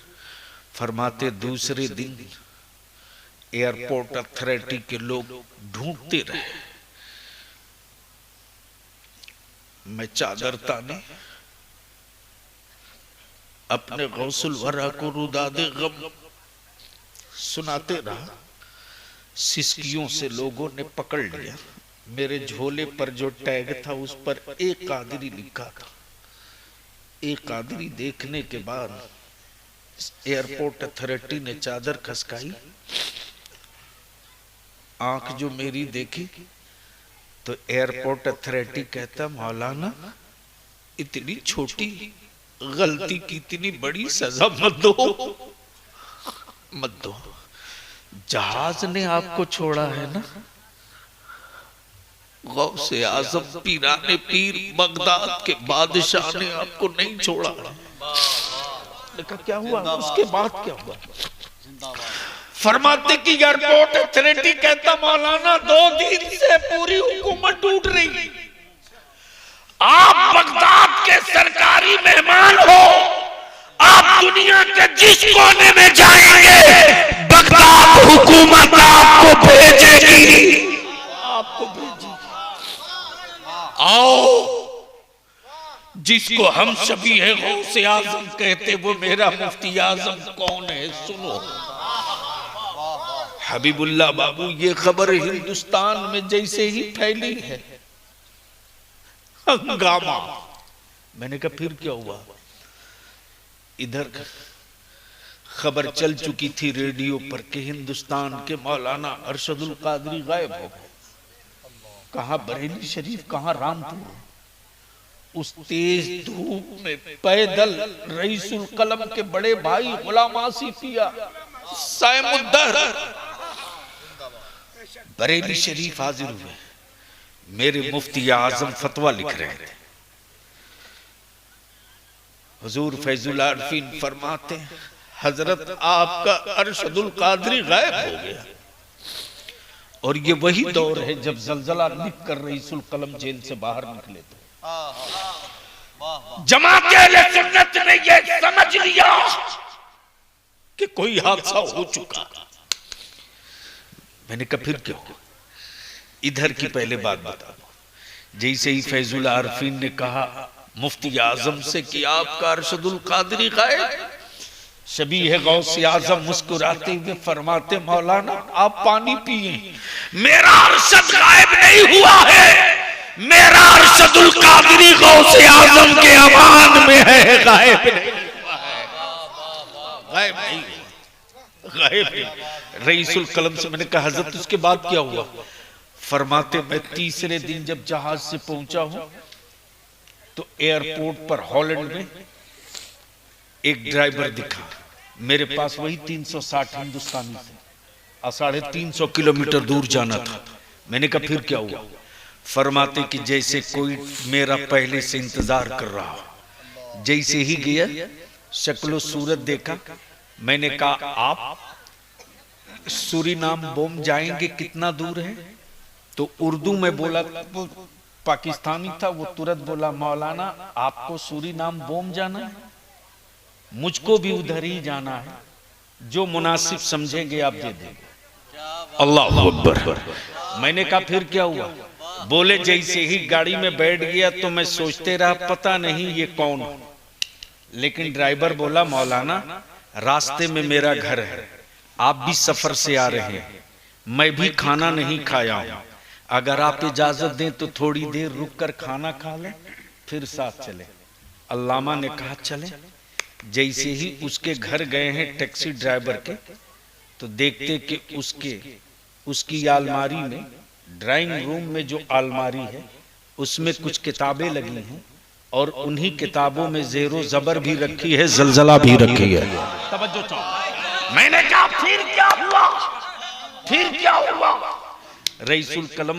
फरमाते, दूसरे दिन एयरपोर्ट अथॉरिटी के लोग ढूंढते रहे। मैं चादर ताने अपने गौसुल वरा को रुदादे गम सुनाते रहा। सिसकियों से लोगों ने पकड़ लिया। मेरे झोले पर जो टैग था उस पर एक कादरी लिखा था। एक कादरी देखने के बाद एयरपोर्ट अथॉरिटी ने चादर खसकाई। आंख जो मेरी देखी तो एयरपोर्ट अथॉरिटी कहता, मौलाना इतनी छोटी गलती की इतनी बड़ी सजा मत दो, मत दो। जहाज ने आपको छोड़ा है ना, गौसे आजम पीराने पीर बगदाद के बादशाह ने आपको नहीं छोड़ा। देखा क्या हुआ? उसके बाद क्या हुआ? फरमाते कि एयरपोर्ट अथॉरिटी कहता, मौलाना 2 दिन से पूरी हुकूमत टूट रही। आप बगदाद के सरकारी मेहमान हो। आप दुनिया के जिस कोने में जाएंगे बगदाद हुकूमत आपको भेजेगी, आपको भेजेगी। आओ, जिसको हम शबीह गौसे आजम कहते वो मेरा मुफ्ती आजम कौन है सुनो। हबीबुल्लाह बाबू, ये खबर हिंदुस्तान में जैसे ही फैली है हंगामा। मैंने कहा फिर क्या हुआ? इधर खबर चल चुकी थी रेडियो पर कि हिंदुस्तान के मौलाना अरशदुल कादरी गायब हो गए। कहां बरेली शरीफ, कहां रामपुर। उस तेज धूप में पैदल रईसुल कलम के बड़े भाई गुलाम आसिफिया साइमुद्दर बरेली शरीफ हाजिर हुए। मेरे मुफ्ती आजम फतवा लिख रहे थे। हुजूर फैजुल आरिफीन फरमाते हैं, हजरत आपका अरशदुल कादरी गायब हो गया। और ये वही दौर है जब जलजला लिख कर रईसुल कलम जेल से बाहर निकले थे। जमात अहले सुन्नत ने ये समझ लिया कि कोई हादसा हो चुका। मैंने कहा फिर क्यों? इधर की पहले बात बता दो। जैसे ही फैजुल आरिफीन ने कहा मुफ्ती आजम से कि आपका अरशदुल कादरी गायब, शबीह गौसे आजम मुस्कुराते हुए फरमाते, मौलाना आप पानी पिए। मेरा अरशद गायब नहीं हुआ है, मेरा अरशदुल कादरी गौसे आजम के अमान में है, गायब नहीं हुआ है। गायब नहीं, गायब नहीं। रईसुल कलम से मैंने कहा हजरत उसके बाद क्या हुआ? फरमाते, मैं तीसरे दिन जब जहाज से पहुंचा हूं तो एयरपोर्ट पर हॉलैंड में एक ड्राइवर दिखा। मेरे पास वही 360 हिंदुस्तानी थे और 350 किलोमीटर दूर जाना था। मैंने कहा फिर क्या हुआ? फरमाते कि जैसे कोई मेरा पहले से इंतजार कर रहा हो। जैसे ही गया शक्लो सूरत देखा। मैंने कहा आप सूरीनाम बोम जाएंगे, कितना दूर है? तो उर्दू में बोला, पाकिस्तानी था, वो तुरंत बोला, मौलाना आपको सूरीनाम बोम जाना है, मुझको भी उधर ही जाना है, जो मुनासिब समझेंगे आप दे देंगे। अल्लाह अकबर। मैंने कहा फिर क्या हुआ? बोले जैसे ही गाड़ी में बैठ गया तो मैं सोचते रहा पता नहीं ये कौन, लेकिन ड्राइवर बोला मौलाना रास्ते में मेरा घर है, आप भी सफर से आ रहे हैं, मैं भी खाना नहीं खाया हूं, अगर आप इजाजत दें तो थोड़ी देर रुक कर खाना खा लें फिर साथ चले। अल्लामा ने कहा चले। जैसे ही उसके घर गए हैं टैक्सी ड्राइवर के, तो देखते कि उसकी अलमारी में, ड्राइंग रूम में जो अलमारी है उसमें कुछ किताबें लगी हैं और उन्हीं किताबों में ज़ेरो ज़बर भी रखी है, जलजला भी रखी है। तवज्जो चाहो। मैंने कहा फिर क्या हुआ, फिर क्या हुआ? रईसुल कलम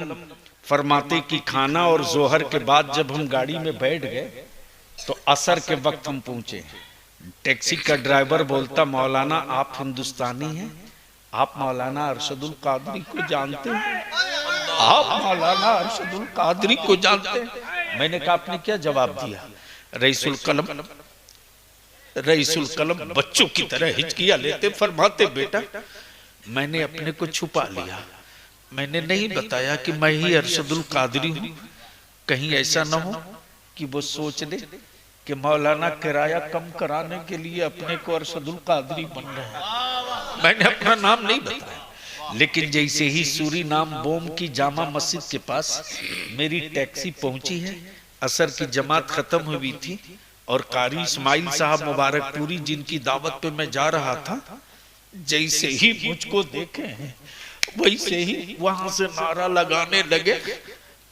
फरमाते कि खाना और जोहर के बाद जब हम गाड़ी में बैठ गए तो असर के वक्त हम पहुंचे। टैक्सी का ड्राइवर बोलता मौलाना आप हिंदुस्तानी हैं, आप मौलाना अरशदुल कादरी को जानते हैं, आप मौलाना अरशदुल कादरी को जानते हैं? मैंने कहा आपने क्या जवाब दिया? रईसुल कलम बच्चों की तरह हिचकिया लेते फरमाते बेटा मैंने अपने को छुपा लिया, मैंने नहीं बताया कि मैं ही अरशदुल कादरी हूं, कहीं ऐसा ना हो कि वो सोच ले कि मौलाना किराया कम कराने के लिए अपने को अरशदुल कादरी बन रहे हैं। मैंने अपना नाम नहीं बताया, लेकिन जैसे ही सूरी नाम बोम की जामा मस्जिद के पास मेरी टैक्सी पहुंची है, असर की जमात खत्म हुई थी और कारी इस्माइल साहब मुबारकपुरी जिनकी दावत पे मैं जा रहा था, जैसे ही मुझको देखे वैसे ही वहां से नारा लगाने लगे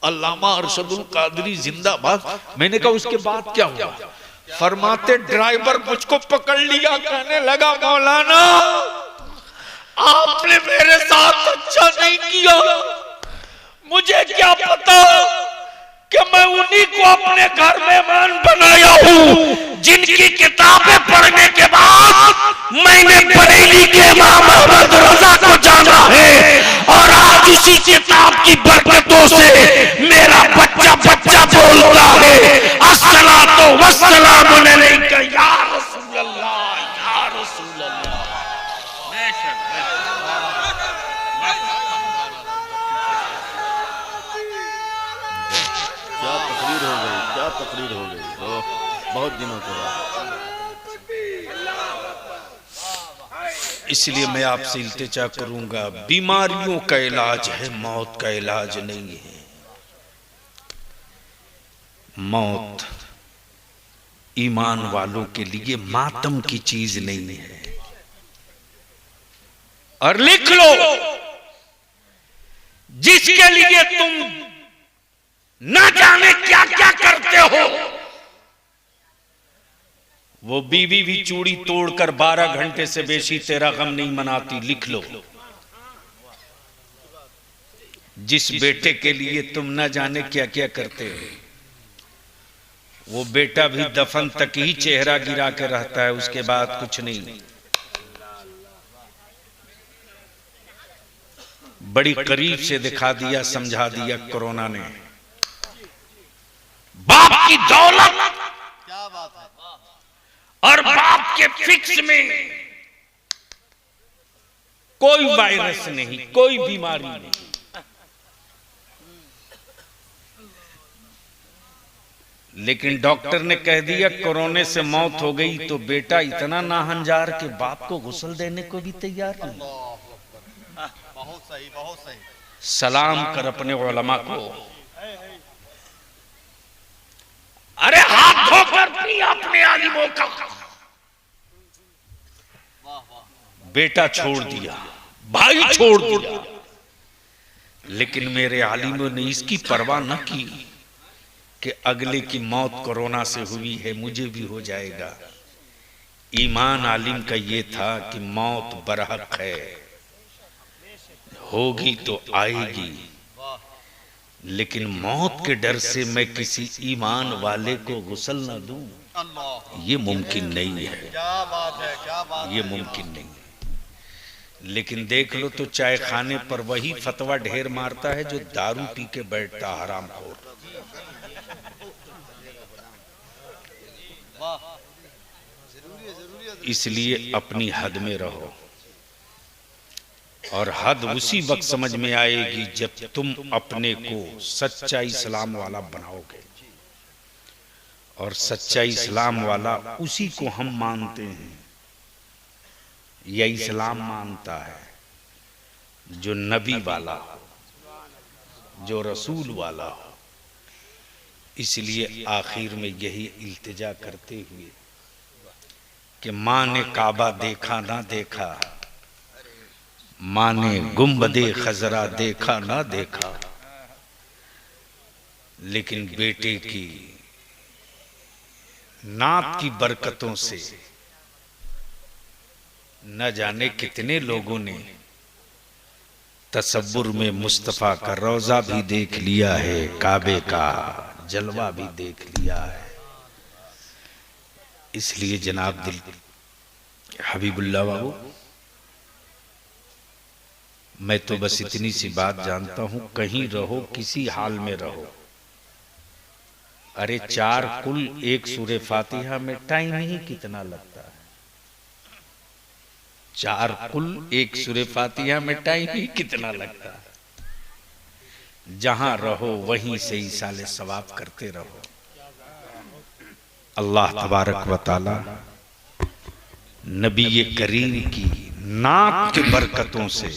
अल्लामा अरशदुल कादरी जिंदाबाद। मैंने कहा उसके बाद क्या हुआ? फरमाते ड्राइवर मुझको पकड़ लिया, कहने लगा मौलाना आपने मेरे साथ अच्छा नहीं किया, मुझे क्या पता कि मैं उन्हीं को अपने घर मेहमान बनाया हूँ जिनकी किताबें पढ़ने के बाद मैंने बरेली के इमाम अहमद रजा को जाना है, और आज उसी किताब की बरकतों से मेरा बच्चा बोलता है अस्सलातु वस्सलामु अलैका या रसूल अल्लाह, या रसूल अल्लाह। क्या तकरीर हो गई, क्या तकरीर हो गई, बहुत दिनों के बाद। इसलिए मैं आपसे इल्तिजा करूंगा, बीमारियों का इलाज है, मौत का इलाज नहीं है। मौत ईमान वालों के लिए मातम की चीज नहीं है। और लिख लो, जिसके लिए तुम न जाने क्या क्या करते हो, वो बीवी भी चूड़ी तोड़कर 12 घंटे से बेशी तेरा गम नहीं मनाती। लिख लो, जिस बेटे के लिए तुम न जाने क्या क्या करते हो, वो बेटा भी दफन तक ही चेहरा गिरा के रहता है, उसके बाद कुछ नहीं। बड़ी करीब से दिखा दिया, समझा दिया कोरोना ने। बाप की दौलत क्या बात है, और बाप के फिक्स में कोई वायरस नहीं, कोई बीमारी नहीं। लेकिन डॉक्टर ने कह दिया कोरोना से मौत हो गई, तो बेटा इतना नाहंजार के बाप को गुस्ल देने को भी तैयार नहीं। बहुत सही, बहुत सही। सलाम कर अपने उलमा को, अरे हाथ धोकर पी अपने आलिमों का। बेटा छोड़ दिया, भाई छोड़ दिया, लेकिन मेरे आलिमों ने इसकी परवाह न की कि अगले की मौत कोरोना से हुई है, मुझे भी हो जाएगा। ईमान आलिम का ये था कि मौत बरहक है, होगी तो आएगी, लेकिन मौत के डर से मैं किसी ईमान वाले को गुस्ल न दूं, ये मुमकिन नहीं है। क्या बात है, क्या बात, ये मुमकिन नहीं है। लेकिन देख लो तो चाय खाने पर वही फतवा ढेर मारता है जो दारू पी के बैठता हरामखोर। इसलिए अपनी हद में रहो, और हद उसी वक्त समझ में आएगी जब तुम अपने को सच्चा इस्लाम वाला बनाओगे। और सच्चा इस्लाम वाला उसी को हम मानते हैं। यह इस्लाम मानता है जो नबी वाला हो, जो रसूल वाला हो। इसलिए आखिर में यही इल्तिजा करते हुए कि माँ ने काबा देखा ना देखा, माँ ने गुंबदे खजरा देखा ना देखा, लेकिन बेटे की नात की बरकतों से न जाने कितने लोगों ने तसव्वुर में मुस्तफा का रोजा भी देख लिया है, काबे का जलवा भी देख लिया है। इसलिए जनाब दिल हबीबुल्लाह बाबू, मैं तो बस इतनी सी बात जानता हूं, कहीं रहो किसी हाल में रहो, अरे 4 कुल 1 सूरे फातिहा में टाइम ही कितना लगता है। 4 कुल 1 सूरे फातिहा में टाइम ही कितना लगता है। जहां रहो वहीं से ही साले सवाब करते रहो। अल्लाह तबारक व तआला नबी करीम की नाक की बरकतों से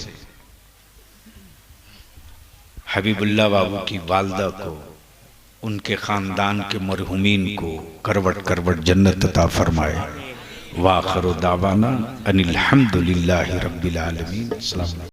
हबीबुल्लाह बाबू की वालदा को, उनके खानदान के मरहुमीन को करवट करवट जन्नत अता फरमाए। वाखिरु दावाना अनिल हम्दुलिल्लाहि रब्बिल आलमीन।